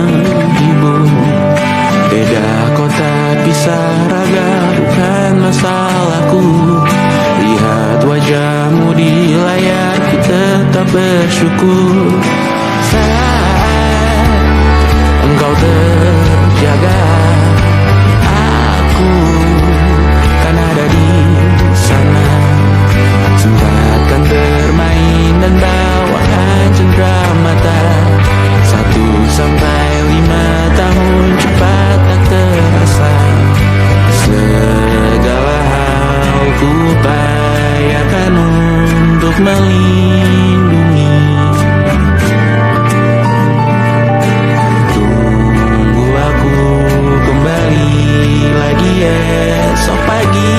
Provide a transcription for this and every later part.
menghibur. Beda kota pisah raga bukan masalahku. Lihat wajahmu di layar, ku tetap bersyukur. Saat engkau terjaga, aku kan ada di sana. Sempatkan bermain dan bawaan cenderamata. 1-5 tahun cepat tak terasa. Segala hal ku upayakan untuk melindungi. Tunggu aku kembali lagi esok pagi.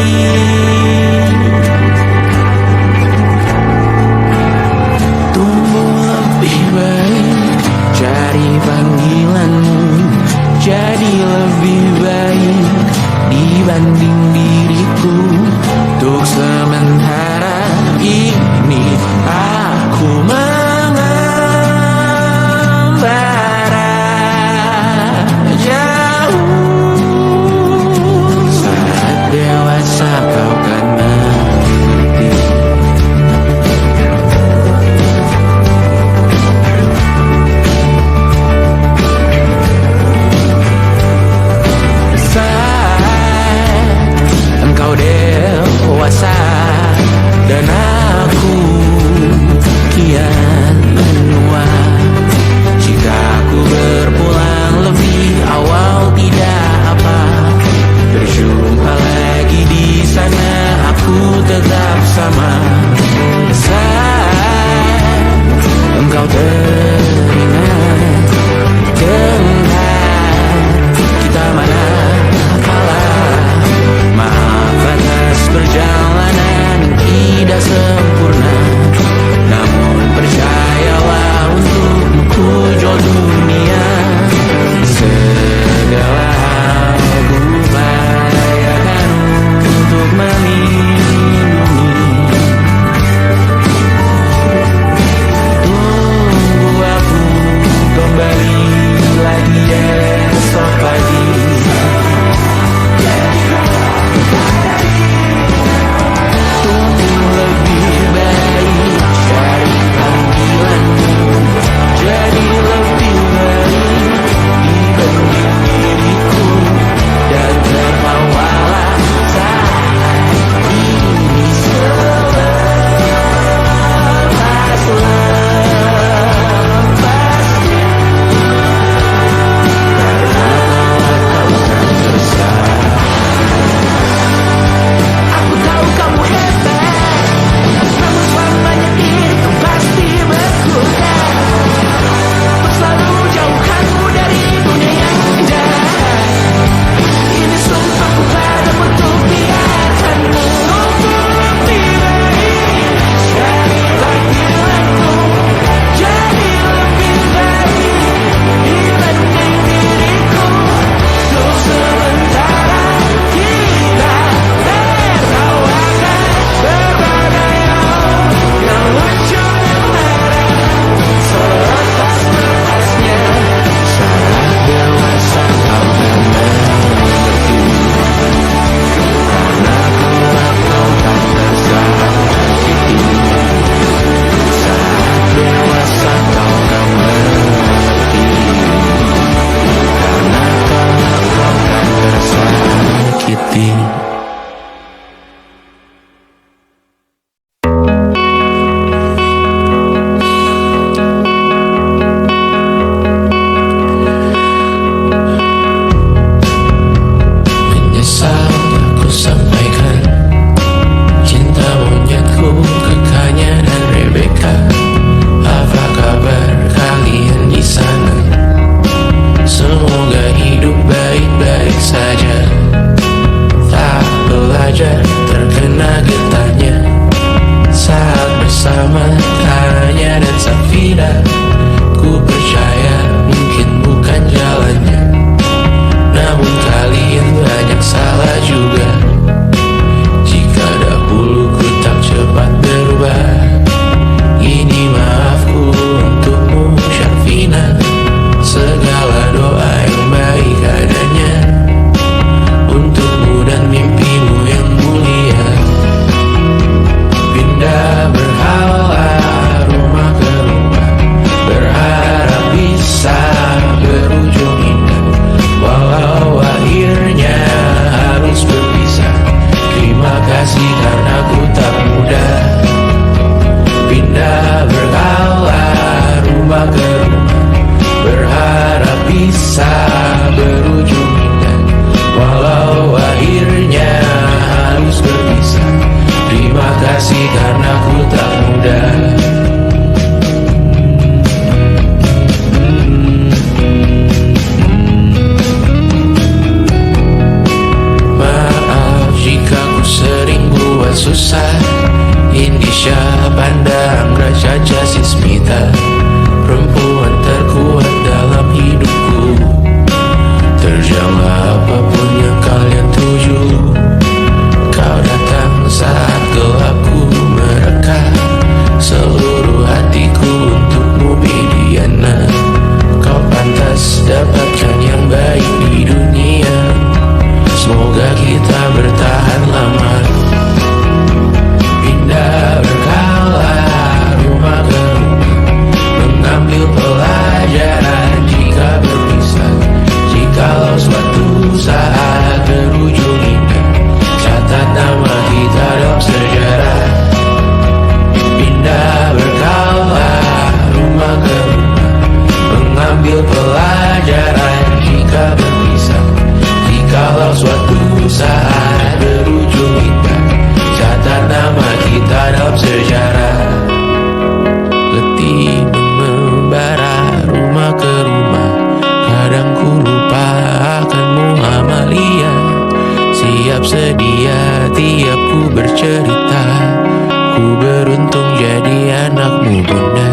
Cari panggilanmu jadi lebih baik dibanding diriku. Untuk sementara ini aku mengembara jauh. Saat dewasa kau kan mengerti. mendapatkan yang baik di dunia. Semoga kita bertahan lama. Pindah berkala rumah ke rumah, mengambil pelajaran jika berpisah. Jikalau suatu saat berujung indah, catat nama kita dalam sejarah. Pindah berkala rumah ke rumah, mengambil pelajaran jika berpisah. Jikalau suatu saat berujung indah, catat nama kita dalam sejarah. Letih mengembara rumah ke rumah, kadang ku lupa akanmu Amalia. Siap sedia tiap ku bercerita, ku beruntung jadi anakmu bunda.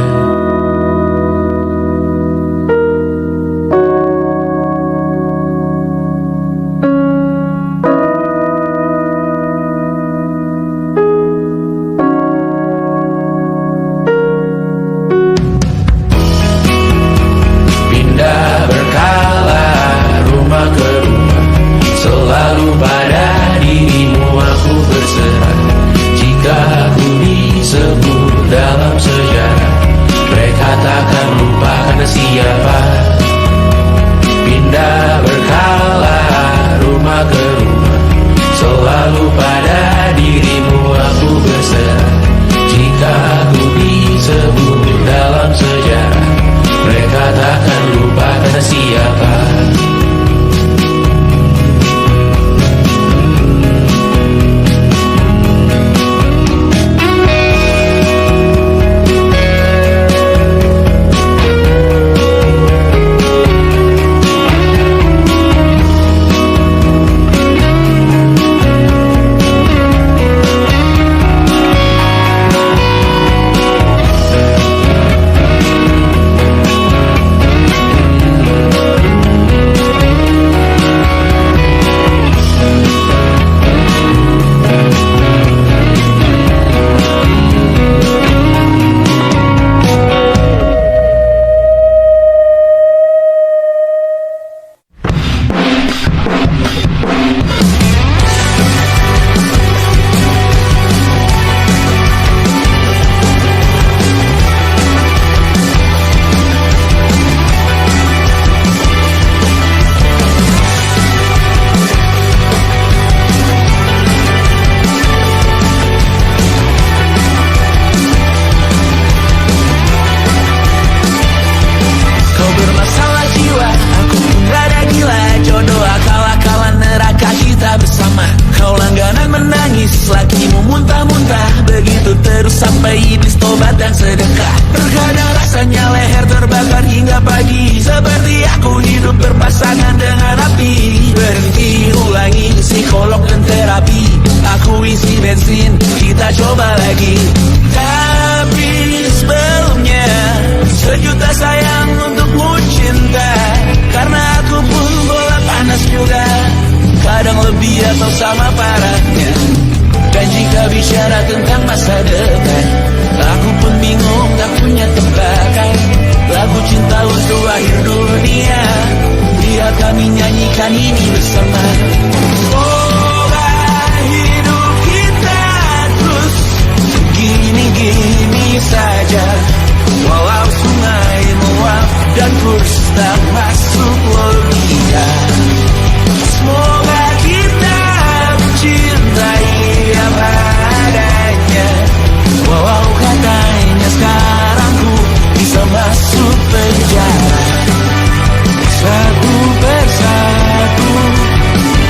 Satu persatu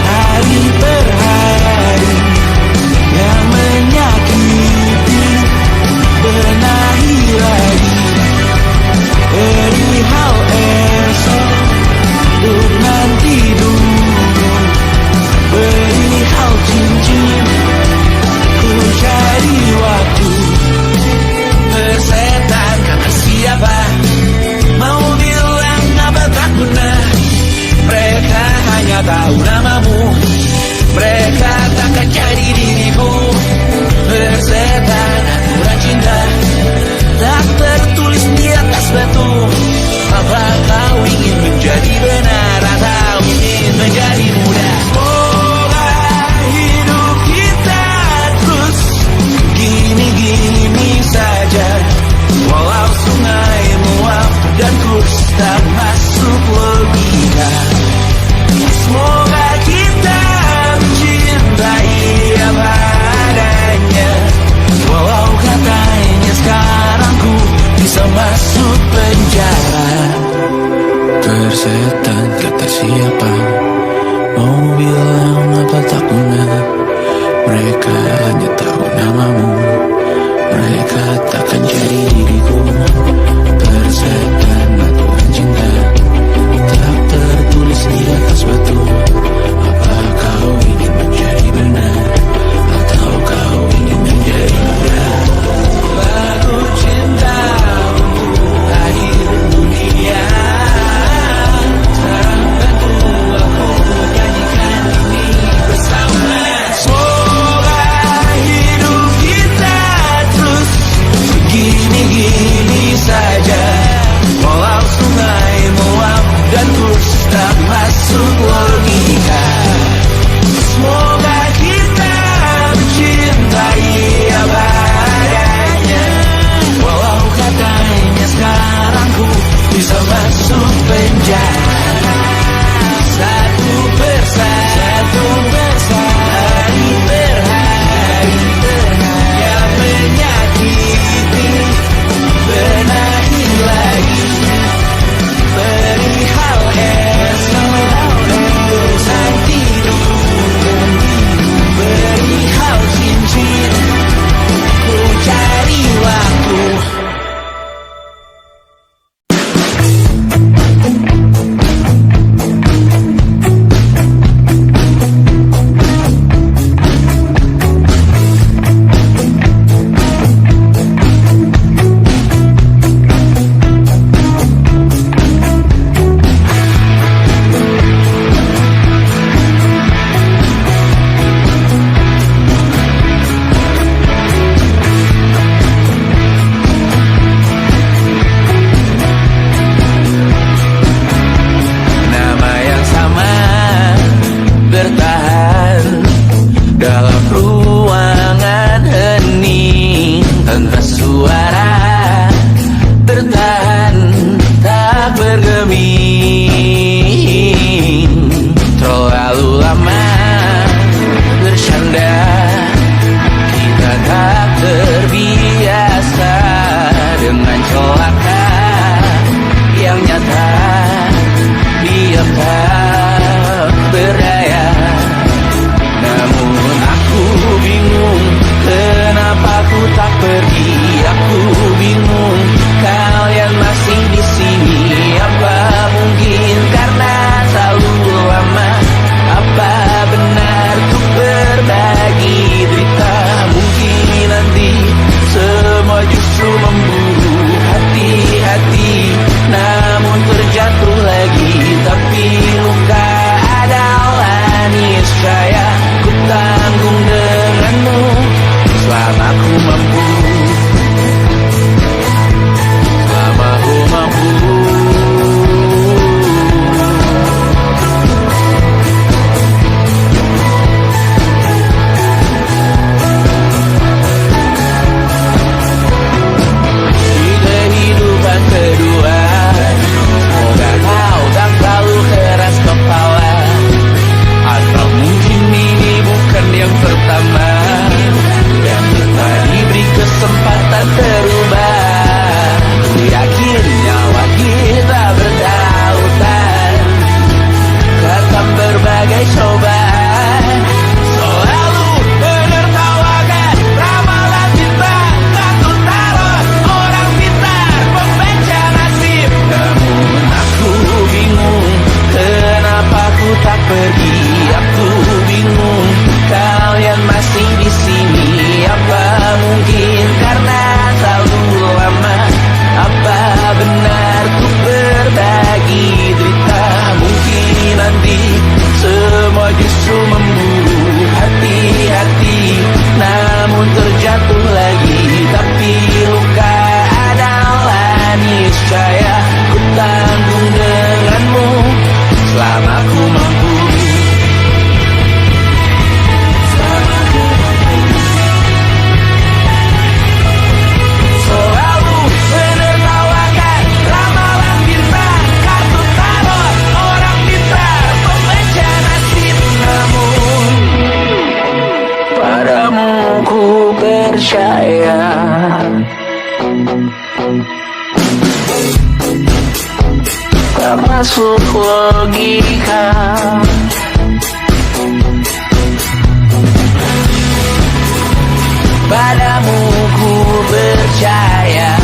hari setan kata siapa. Mau bilang apa tak guna. Mereka hanya tahu namamu. Mereka takkan jadi diriku. Persetan aturan cinta tak tertulis di atas batu. Apa kau ingin menjadi benar, atau kau ingin menjadi muda? Lagu cinta untuk akhir dunia. Bantu aku nyanyikan ini bersama. Semoga hidup kita terus gini-gini saja. Walau sungai meluap dan terus tak masuk logika. Semoga kita mencintai apa adanya. Walau katanya sekarang ku bisa masuk penjara. Satu persatu, hari per hari, yang menyakiti benahi lagi. Perihal esok, bosan tidur. Perihal cincin, ku cari waktu. logika. Padamu ku percaya,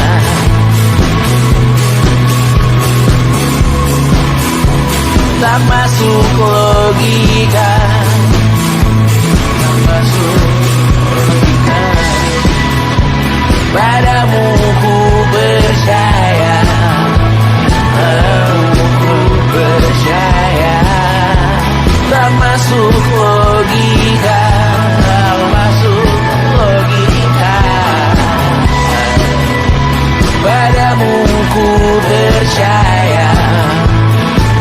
tak masuk logika, tak masuk logika. Padamu ku percaya, padamu ku percaya, tak masuk logika, tak masuk logika. Padamu ku percaya,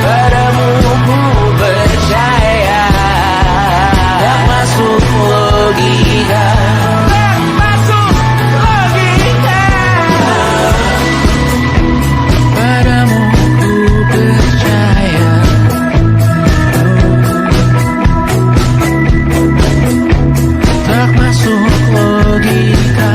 padamu ku percaya, tak masuk logika, tak masuk logika. Padamu ku percaya, tak masuk logika.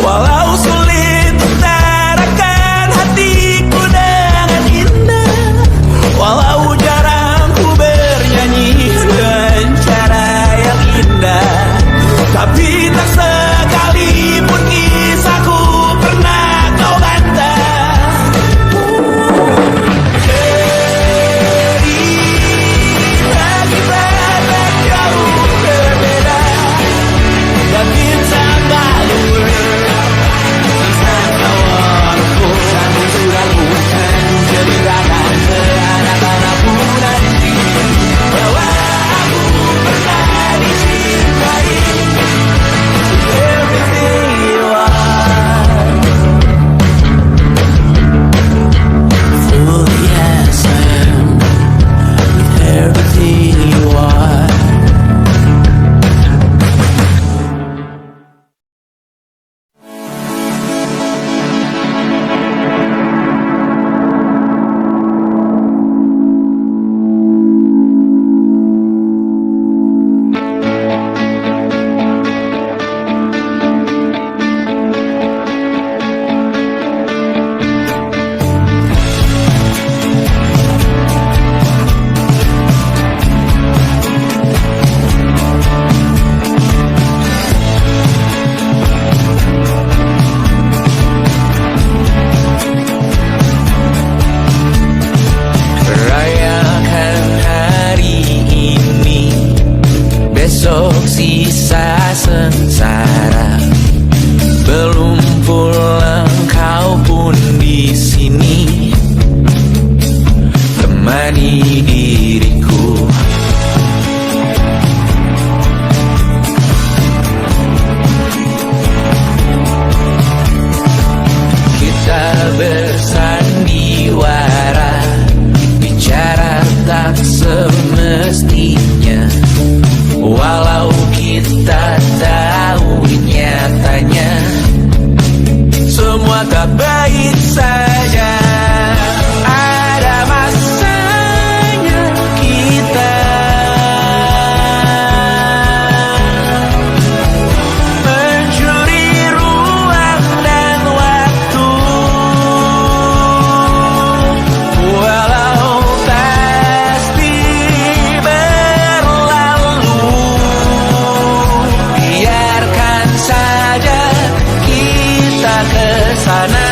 Walau baik-baik saja. Ada masanya kita mencuri ruang dan waktu, walau pasti berlalu. Biarkan saja kita ke sana.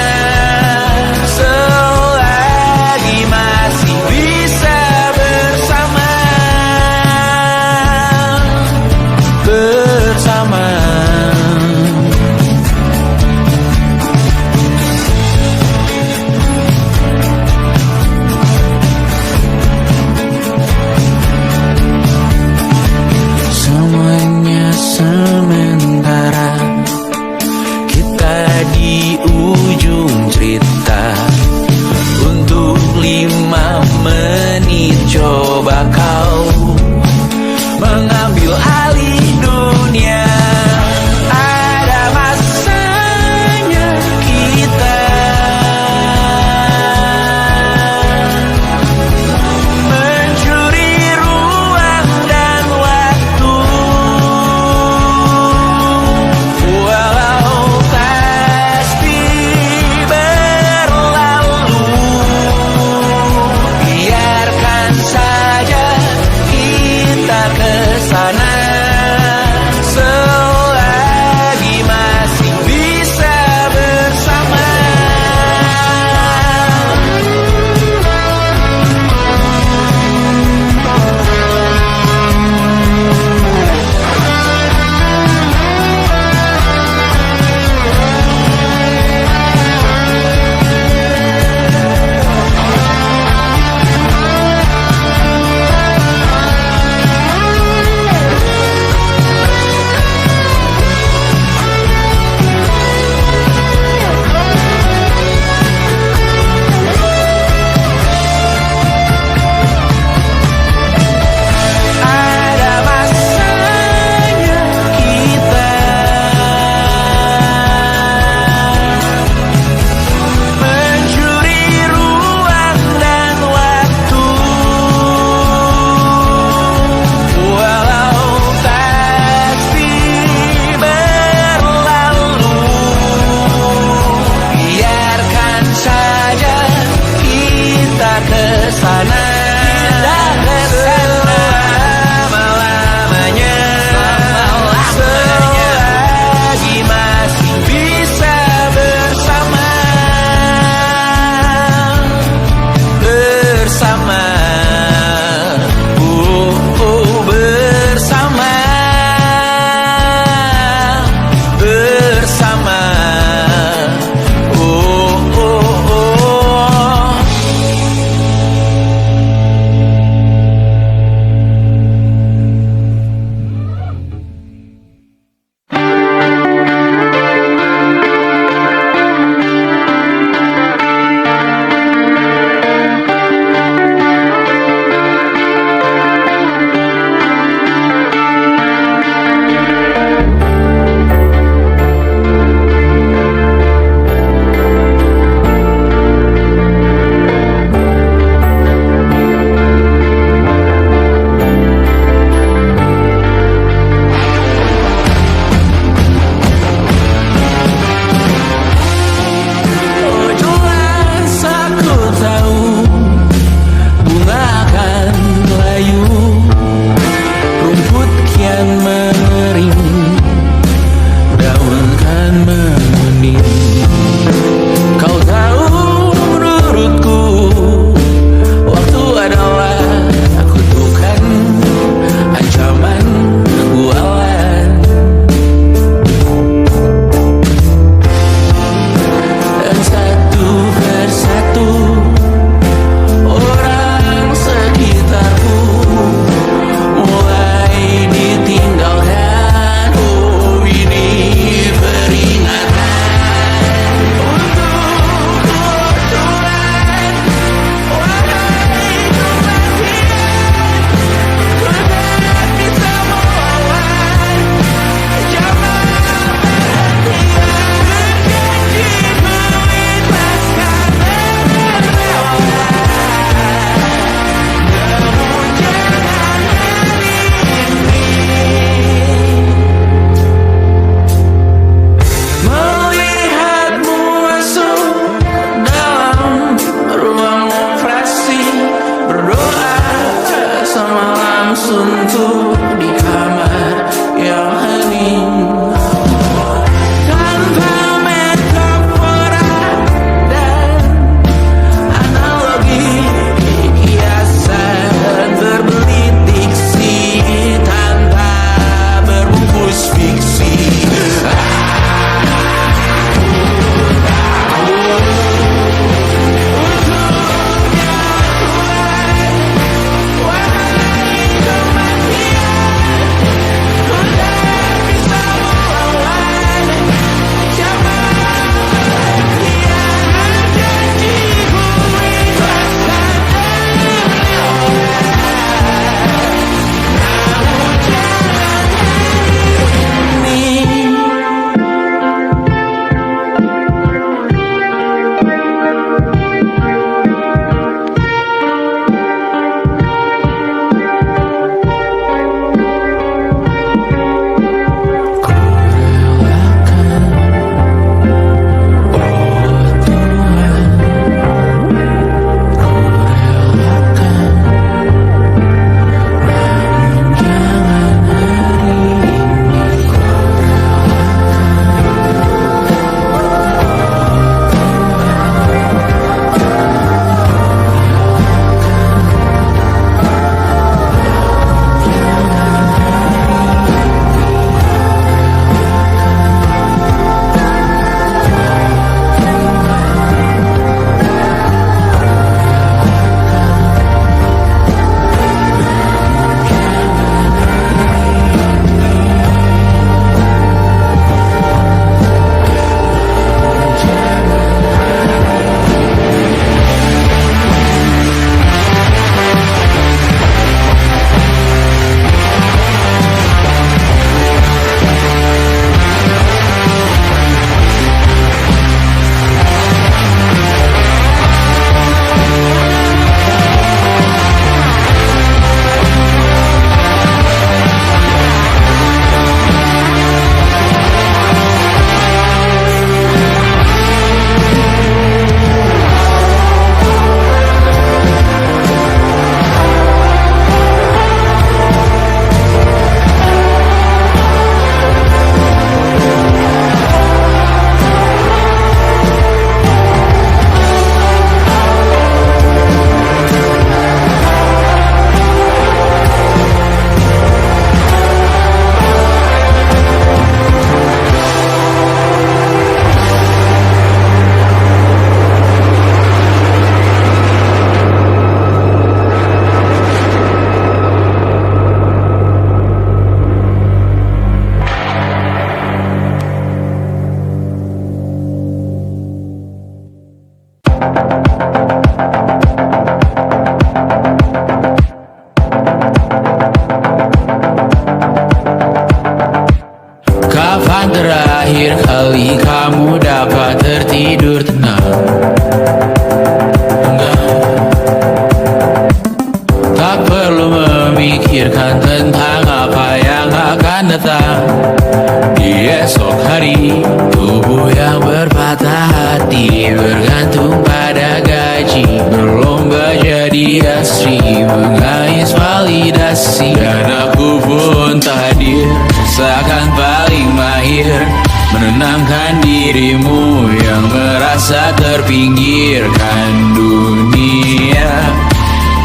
kasih, dan aku pun tak hadir. Seakan paling mahir menenangkan dirimu yang merasa terpinggirkan. Dunia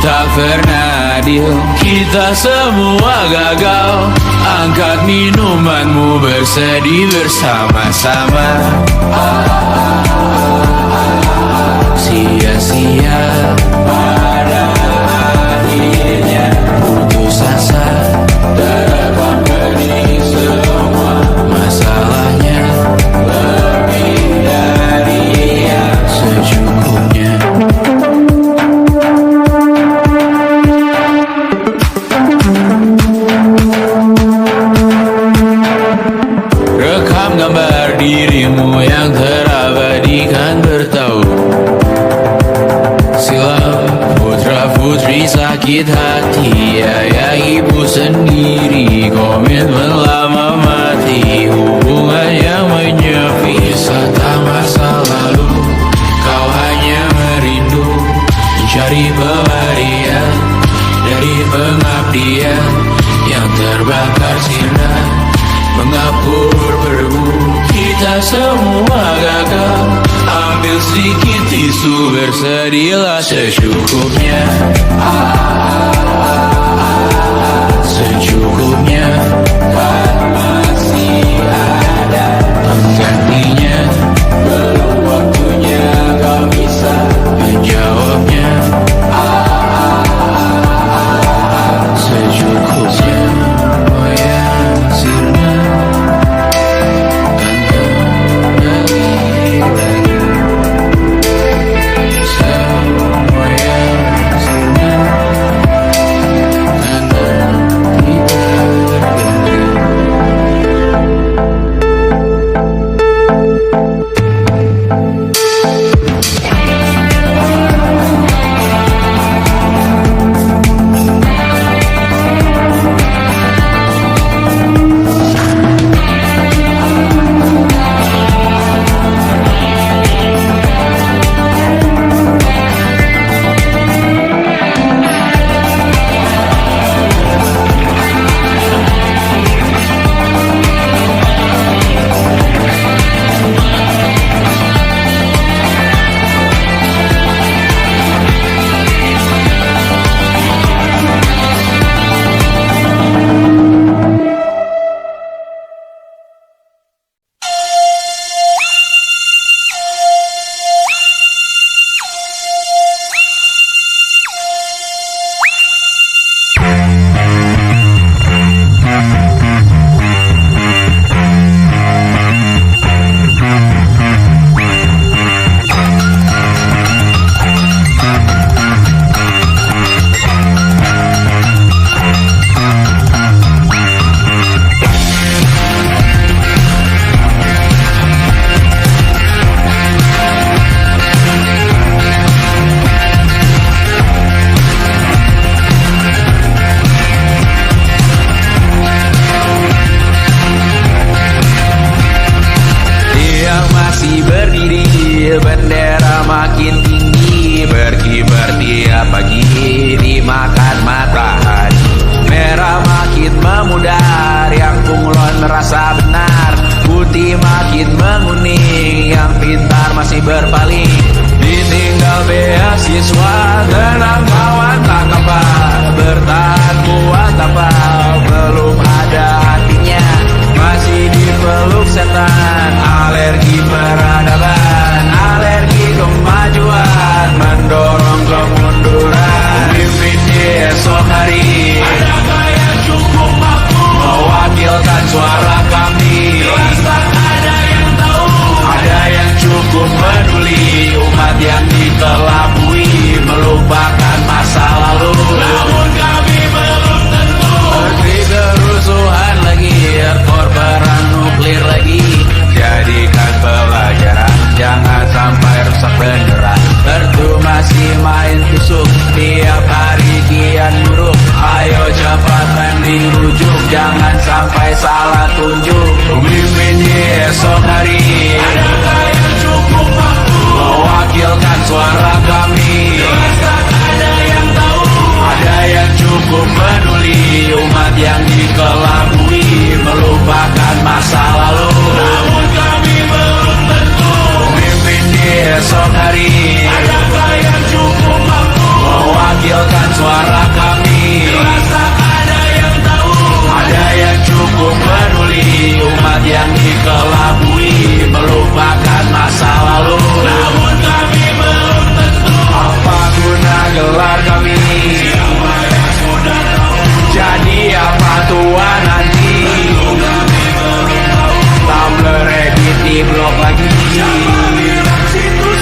tak pernah adil, kita semua gagal. Angkat minumanmu, bersedih bersama-sama. Sia-sia pada akhirnya putus asa, terbang benih semua. Masalahnya lebih dari yang secukupnya. Rekam gambar dirimu yang terabadikan bertahun silam. Putra-putri sakit hati, ayah ibu sendiri, komitmen lama mati, hubungan yang menyepi. Wisata masa lalu, kau hanya merindu, mencari pelarian dari pengabdian yang terbakar sinar, mengapur berbu. Kita semua gagal. Ambil sedikit tisu, bersedihlah secukupnya. Secukupnya, kan masih ada penggantinya. Belum waktunya kau bisa menjawabnya. Secukupnya, oh ya, sirna. Bendera makin tinggi, berkibar tiap pagi, dimakan matahari. Merah makin memudar, yang bunglon merasa benar. Putih makin menguning, yang pintar masih berpaling. Ditinggal beasiswa, tenang kawan tak kapal. Bertahan kuat kapal, belum ada artinya. Masih dipeluk setan, alergi peradaban, alergi kemajuan, mendorong kemunduran. Pemimpin di esok hari, adakah yang cukup mampu mewakilkan suara kami? Jelas tak ada yang tahu, ada yang cukup peduli. Umat yang dikelabui, melupakan masa lalu. Namun kami belum tentu. Seperti kerusuhan lagi, korban nuklir lagi. Jadikan pelajaran, jangan sampai rusak beneran. Percuma masih main tusuk, tiap hari kian buruk. Ayo cepat dirujuk, jangan sampai salah tunjuk. Pemimpin di esok hari, adakah yang cukup mampu mewakilkan suara kami? Jelas tak ada yang tahu, ada yang cukup peduli. masa lalu. Namun kami belum tentu memimpin di esok hari. Adakah yang cukup mampu mewakilkan suara kami? Rasa ada yang tahu, ada yang cukup peduli. Umat yang dikelabui melupakan masa lalu. Namun kami belum tentu apa guna gelar kami. Siapa yang sudah tahu jadi apa tua nanti. Kami belum tahu. Tumblr, Reddit, di blog lagi. Siapa bilang situs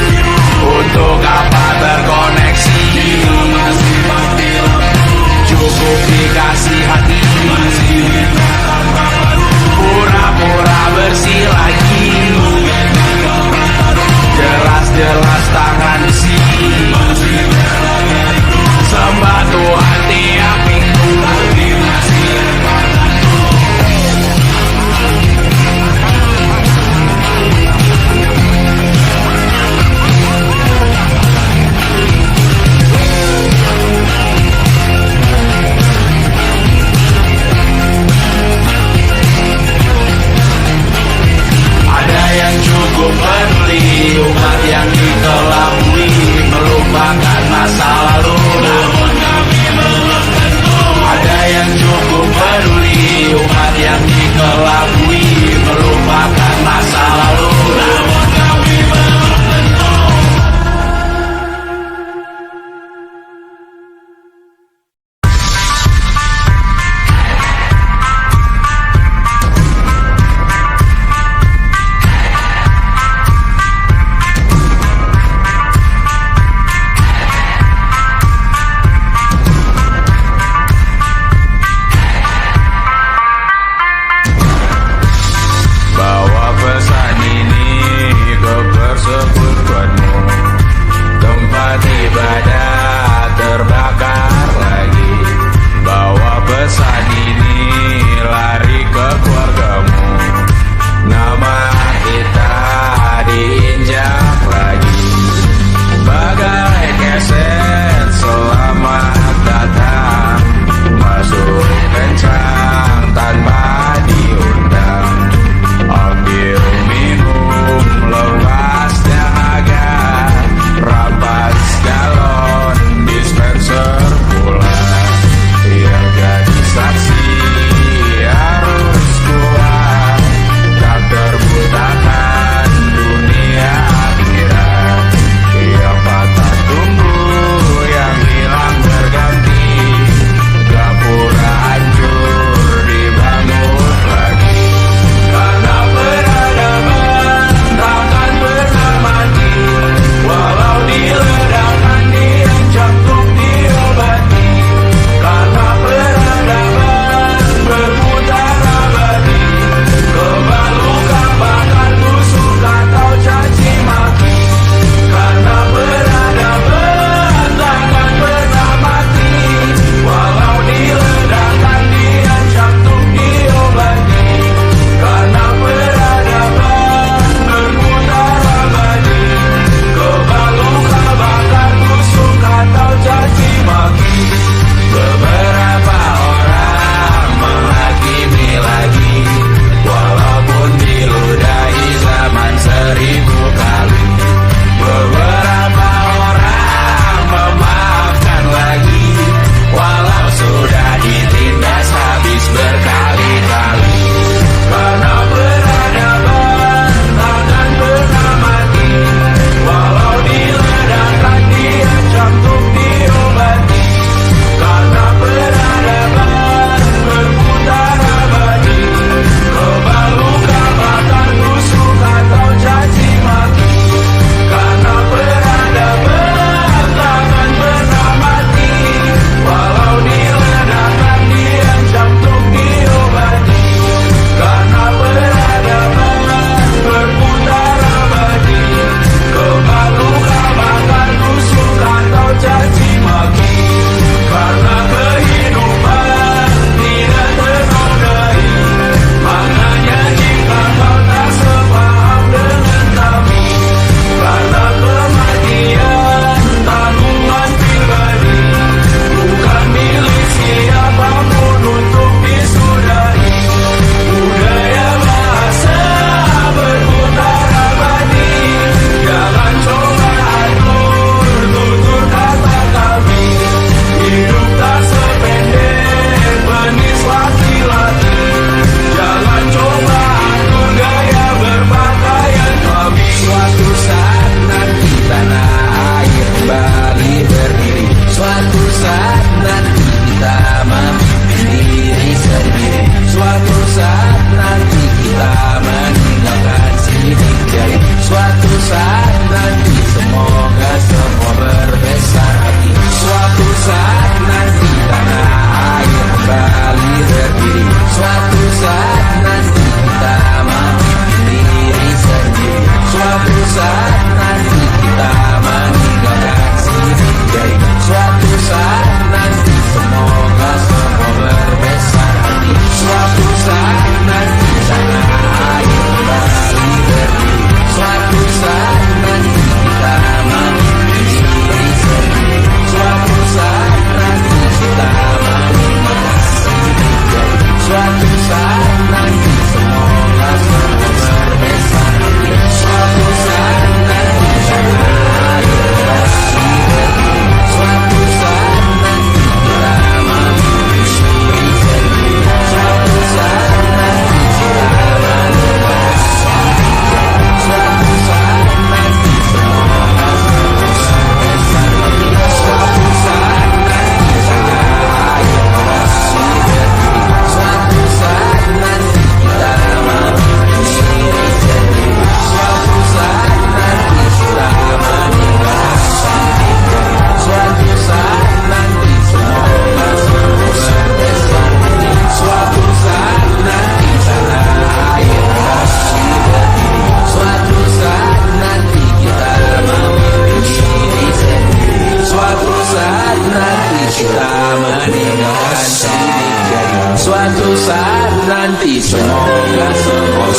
saat nanti semoga semua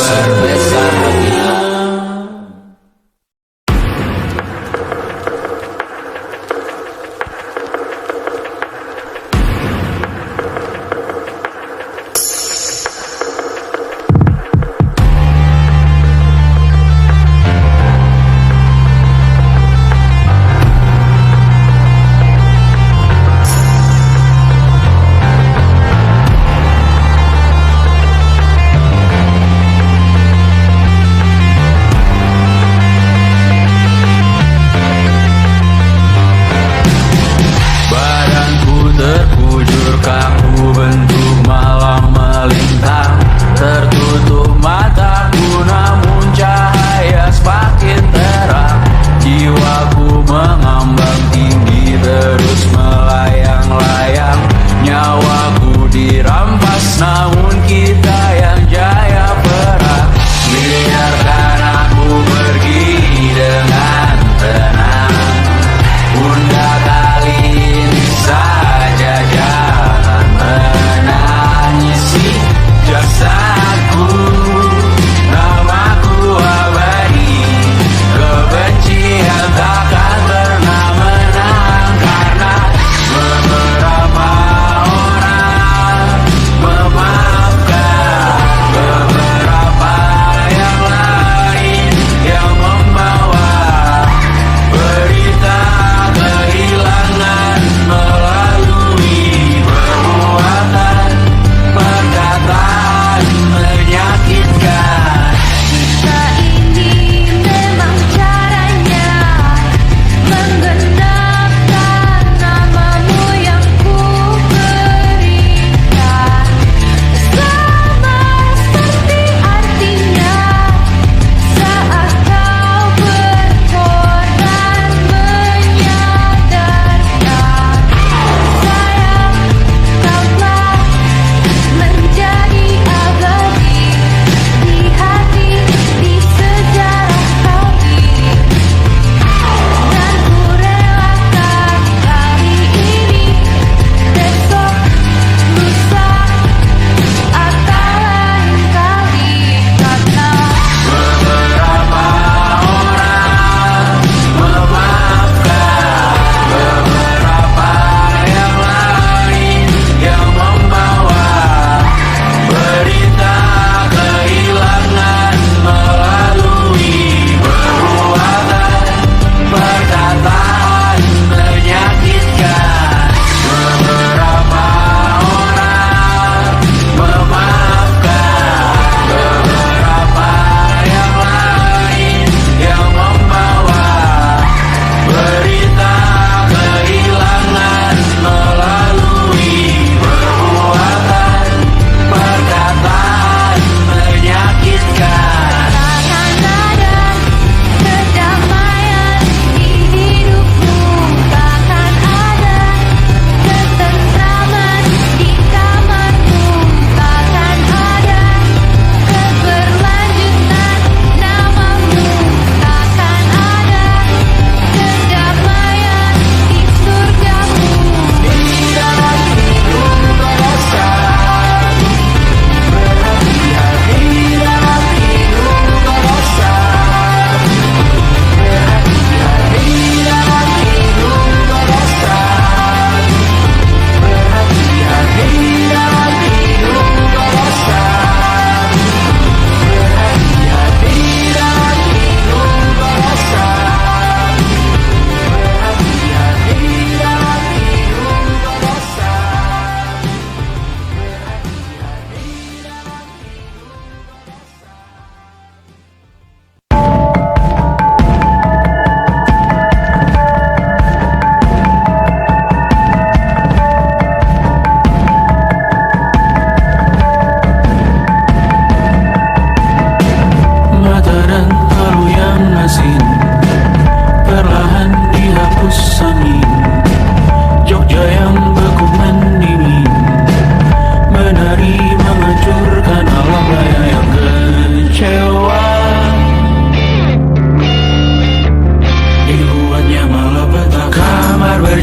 berbahagia.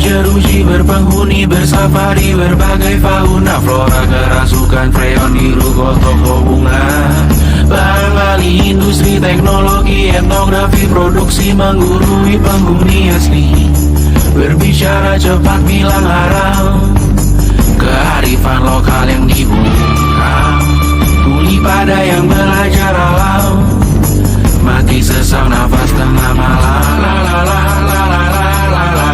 berjeruji, berpenghuni, bersafari, berbagai fauna flora, kerasukan freon, biru, toko bunga. Bahan Bali, industri, teknologi, etnografi, produksi menggurui penghuni asli. Berbicara cepat, bilang haram, kearifan lokal yang dibungkam. Tuli pada yang belajar alam, mati sesak nafas tengah malam. La la la la la la la la.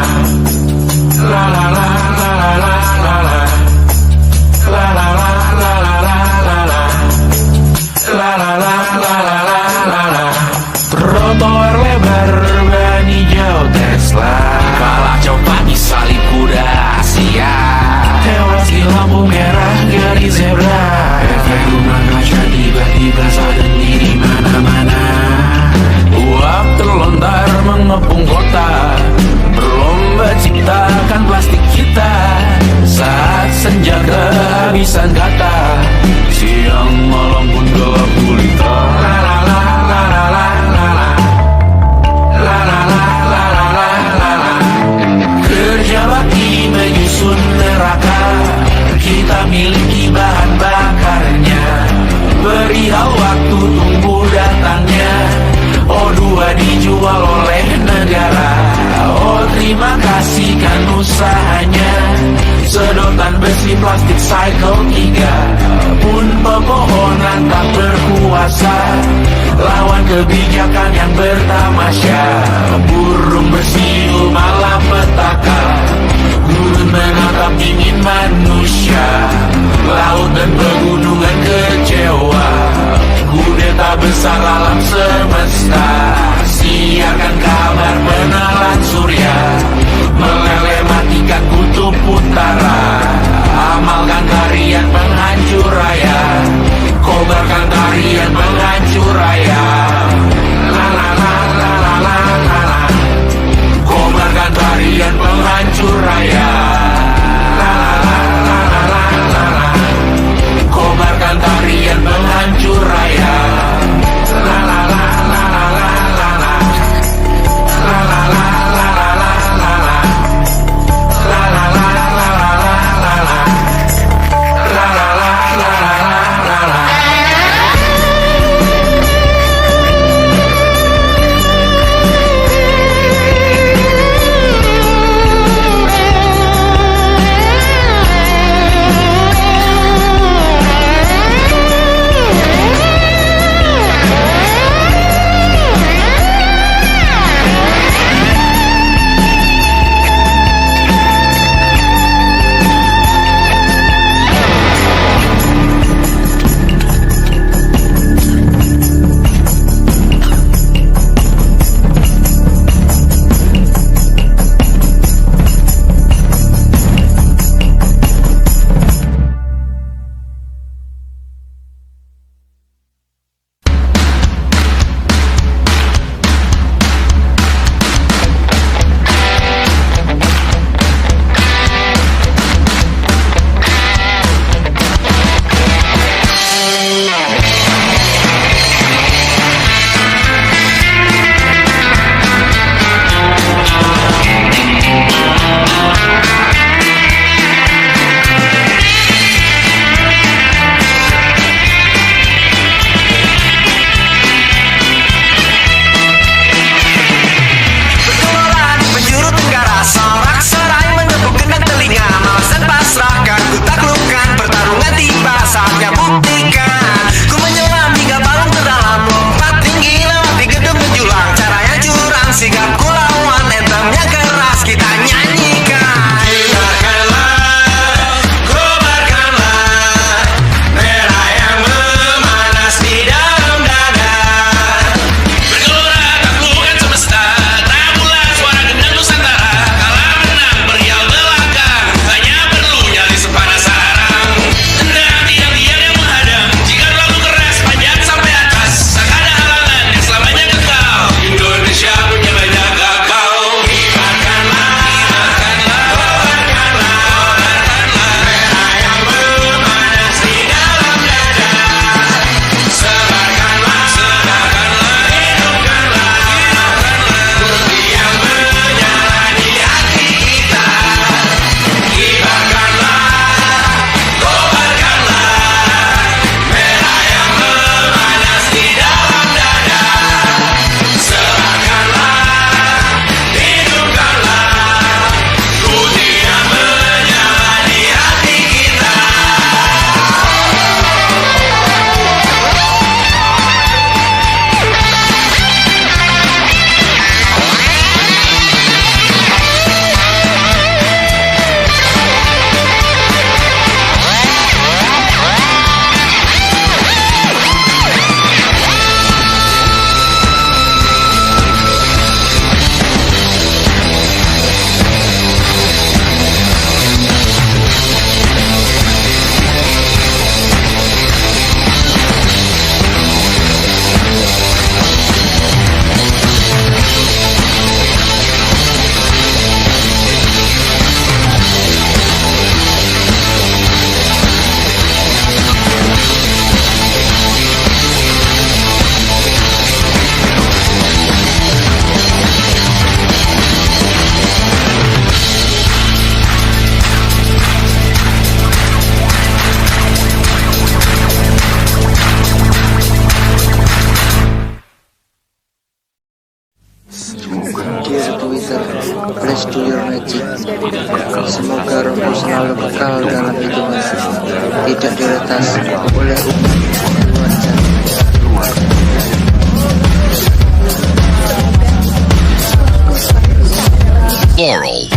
La la la la la la la la. La la la la la la la la. La la la la la la la la. Trotoar lebar ban hijau Tesla, kalah cepat disalip kuda Asia, tewas di lampu merah garis zebra. Efek rumah kaca tiba-tiba sadar di mana-mana. Uap terlontar mengepung kota, berlomba ciptakan plastik kita. Saat senja kehabisan kata, siang malam pun gelap gulita. La la la la la la la la. La la la la la la la la. Kerja bakti menyusun neraka, kita miliki bahan bakarnya. Perihal waktu tunggu datangnya. O2 dijual oleh negara. Oh terima kasih kan usahanya. Sedotan besi plastik cycle 3 pun pepohonan tak berkuasa lawan kebijakan yang bertamasya. Burung bersiul malam petaka, gurun menatap dingin manusia. Laut dan pegunungan kecewa, kudeta besar alam semesta. Siarkan kabar penelan surya, meleleh matikan kutub utara. Amalkan tarian penghancur raya, kobarkan tarian penghancur raya. La la la la la la la la. Kobarkan tarian penghancur raya. La la la la la la la la. Kobarkan tarian penghancur raya. La la la la la la la la. La la la la la la la la. La la la la la la la la. La la la la la la la. Please do your magic. Semoga rohku selalu kekal dalam hidupan, tidak diretas oleh luar jana. Laurel.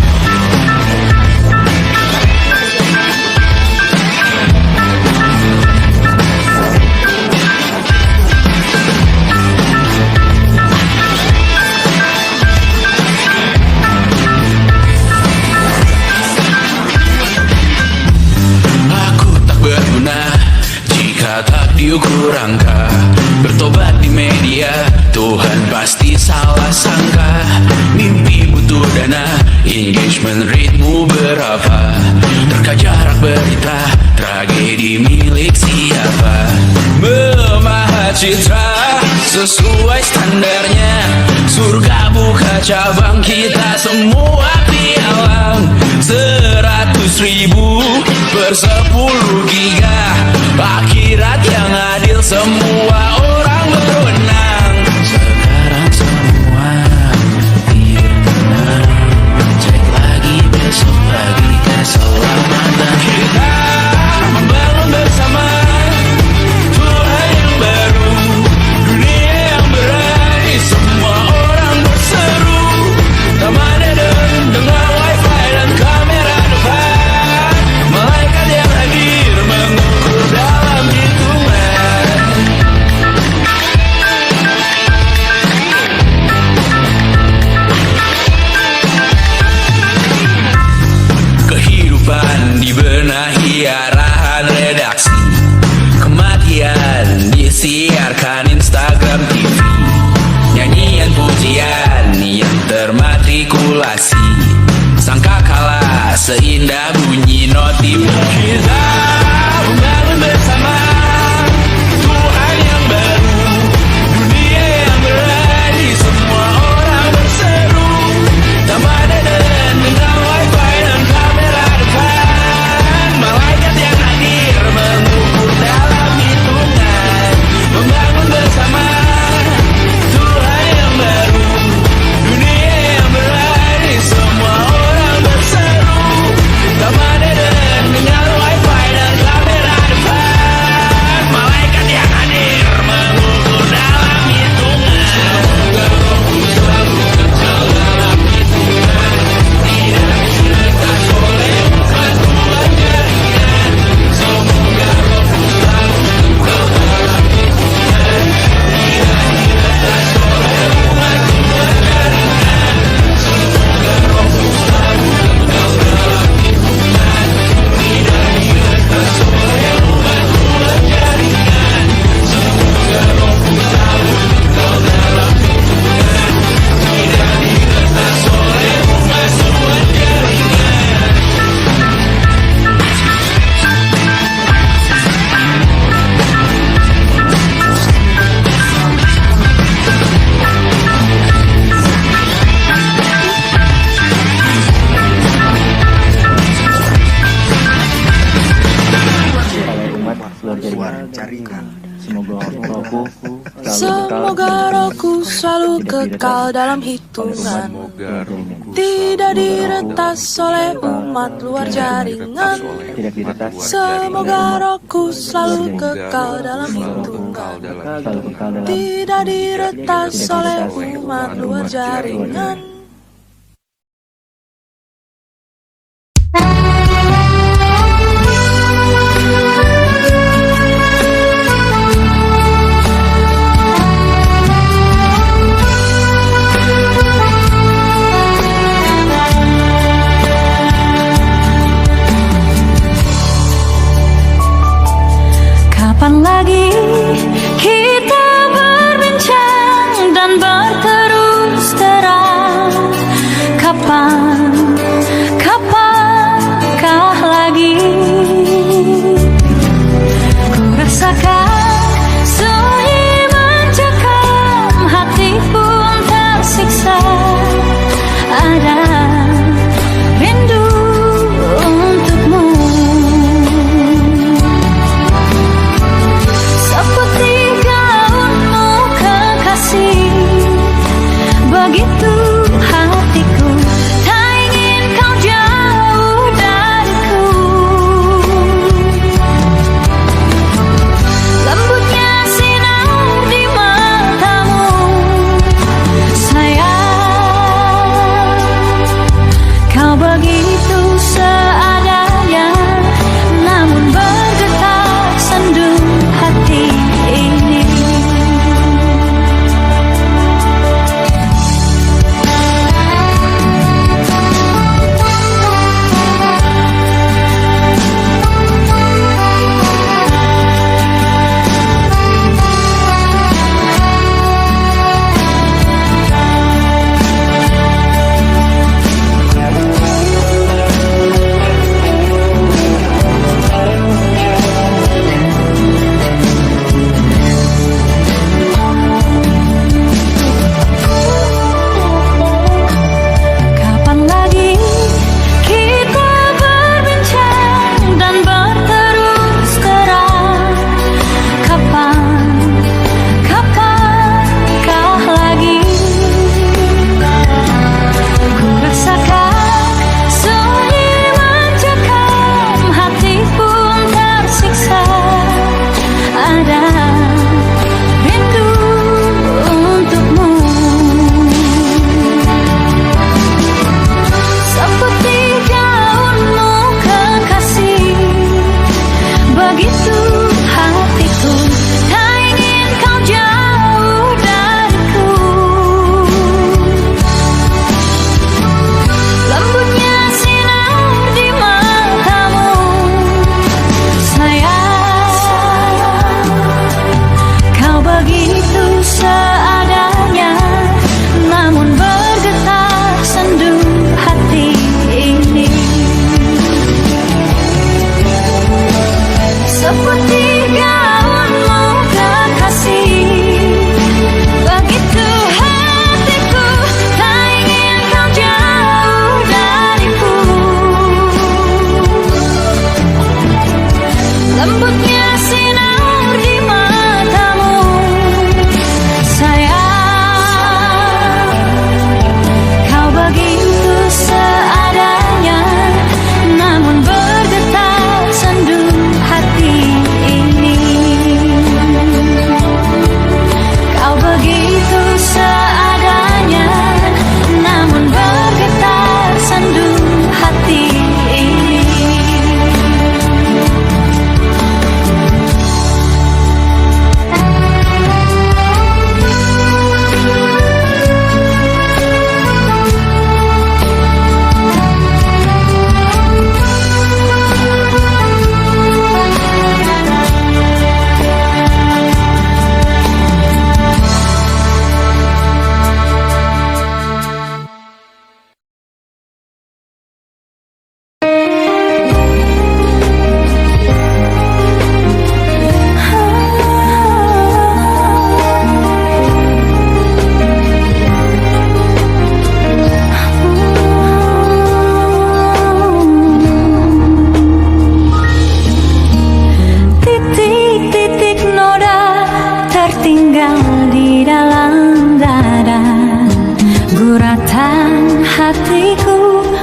Tak diukur angka, bertobat di media, Tuhan pasti salah sangka. Mimpi butuh dana, engagement ritmu berapa, terka jarak berita, tragedi milik siapa. Memahat citra sesuai standarnya, surga buka cabang, kita semua pialang. 100.000 per 10 giga, akhirat yang adil, semua orang berwenang. Sekarang semua tidak tenang, cek lagi besok pagi keselamatan. Kita membangun bersama Tuhan yang baru, dunia yang berani, semua orang berseru. Taman Eden dengan wifi dan kamera depan, malaikat yang hadir mengukur dalam hitungan. Kehidupan dibenahi arahan redaksi, kematian disiarkan Instagram TV, nyanyian pujian yang termatrikulasi, sangka kalah seindah bunyi notif. Kita membangun bersama Tuhan yang baru, dunia yang berani, semua orang berseru. Taman Eden dengan wifi dan kamera depan, malaikat yang hadir mengukur dalam hitungan. Membangun bersama Tuhan yang baru, dunia yang berani, semua orang berseru. Taman Eden dengan wifi dan kamera depan, malaikat yang hadir mengukur dalam hitungan. Semoga rohku selalu kekal dalam hitungan, tidak diretas oleh batuan jaringan. Semoga rohku selalu kekal dalam hitungan, tidak diretas oleh batuan jaringan. Semoga rohku selalu kekal dalam hitungan, tidak diretas oleh batuan jaringan. Semoga rohku selalu kekal dalam hitungan, tidak diretas oleh batuan jaringan. Semoga rohku selalu kekal dalam hitungan, tidak diretas oleh umat luar jaringan. Semoga rohku selalu kekal dalam hitungan, tidak diretas oleh umat luar jaringan. Kapan lagi kita berbincang dan berterus terang?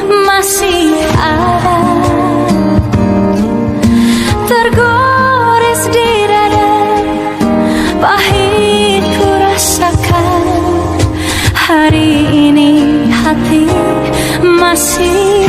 masih ada, tergores di dada, pahit ku rasakan. Hari ini hati masih